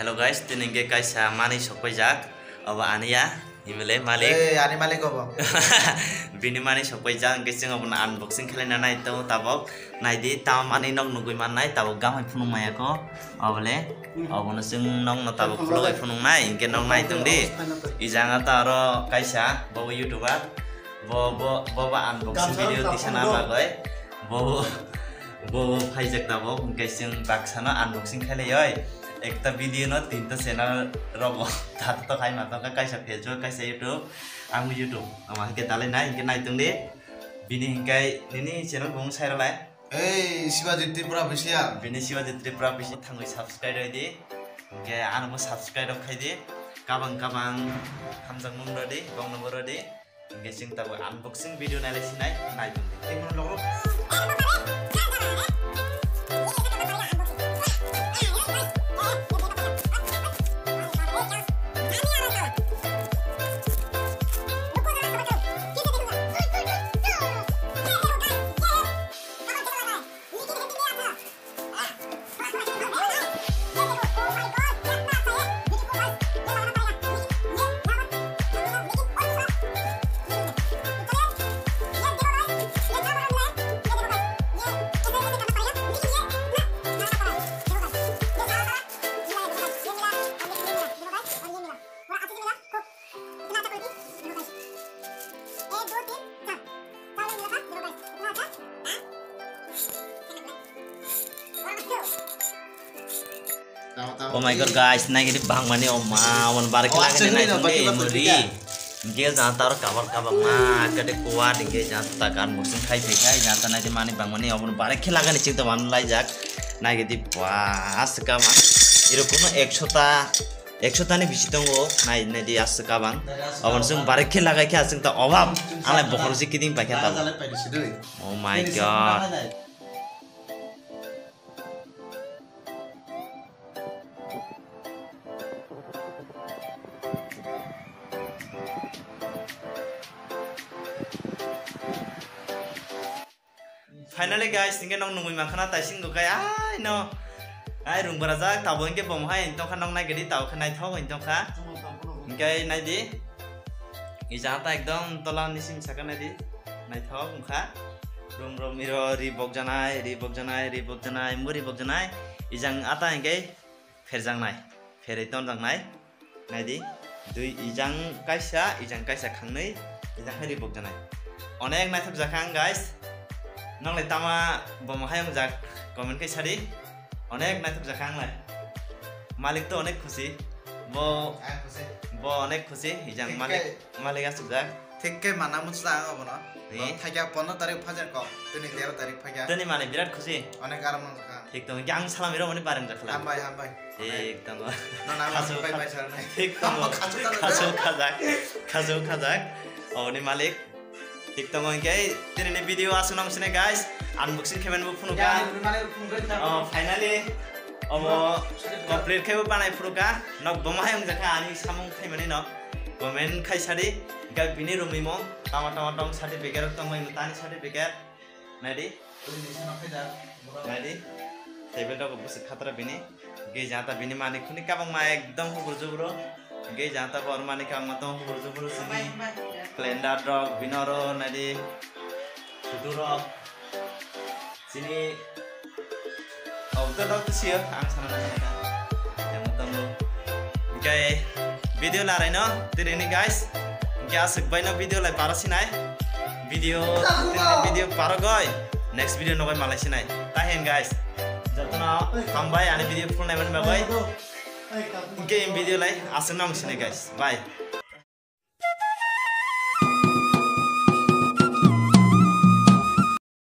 Hello guys, tinengge kaisa mani sokpaijak aba ania himele malik ani malik obo bini mani sokpaijak engke jeng obon unboxing khelena nai to tabok naidi tam ani nog nugui mannai tabok gamai phunung maya ko obole obono jeng nog no tabok khuloi phunung nai engke nog nai tongdi ijanga ta aro kaisa bobo youtuber bobo unboxing video tisana bagoi bobo phaijak tabok engke jeng baksana unboxing khelei ekta video no tinta channel robo tat to khai mata ka kaisa Facebook kaisa YouTube ang YouTube ama ke dalai nai ke nai tungde bini hingkai nini channel bung sai lai Shivaji Tripura Bisia bini Shivaji Tripura Bisia thangoi subscribe di ke anu subscribe khai di kabang hamjang mung di bong nomor di ke sing ta unboxing video nai sinai nai tungde timon loro Oh my god guys, naik ini bang mani oma, wan barik lagi naik ini muri. Ingke jangan taruh kabar mah, kade kuat ingke jangan takan boxing khai pekai, jangan naik mani bang mani oma barik lagi nih cinta manu lagi jak, naik ini wah asika mah. Iru kuno 100 nih bisi tunggu, naik di asika bang. Oma sung barik lagi kia sung tak obam, alai bokor sih kiting pakai tahu. Oh my god. Finally guys, tinggal nong nungguin makanan tasing gue kayak no, rung berazak tahu ingke bom hai, itu kan nong naik gede tahu kan naik tahu itu kan, ingke naik di, ijata ekdom tolan nisim sakan naik tahu muka, rum miro ribok janai, mu ribok janai, ijang ata ingke ferjang naik, feriton jang naik di, dui ijang kaisa kangnei, ijang ribok janai, onek naik tuh jakang guys. Nong le tama bom hayang jak komen ke sari onek naik jakang lai malik to onek khushi bo onek khushi hijang malik asuk jak ঠিক কে মানা মুছলা হবো না থাকা 15 তারিখ ফাজার ক তুমি 13 তারিখ ফাজা তনি মানে বিরাট খুশি অনেক আরাম ঠিক তো কি আং সালাম এর মানে বারেন জাখলা হাম ভাই ঠিক তো না না বাই বাই সার নাই ঠিক তো খাজো খাজাক অনি মালিক ঠিক তো মইকে তিনে ভিডিও আসুন আমসনে গাইস আনবক্সিং খেমেন বু ফুনুকা ফাইনালি অমো কমপ্লিট খেবো বানাই ফুনুকা নক বমাহাই আং জাখা আনি সামং খাইমানি ন কমেন্ট খাইসারি গাই বিনি রুমিমো টামা টং সার্টিফিকেট টং মাই তানি সার্টিফিকেট নাইদি টেবিল টা বস খাতরা বিনি গে জাতা বিনি মানি খুনি কাবং মা একদম হুবুর জুবরো গে জাতা বর মানি কাম মত হুবুর জুবরো সিনি ক্যালেন্ডার ডগ বিনরো নাইদি সুদুরো sini dok sih ang sana yang tamu okay video larai no tiri ini guys kya sekbai no video lai para sinai video para goy next video no goy malai sinai tahen guys jatna kambai ani video full nai man bagai game video lai asenam sinai guys bye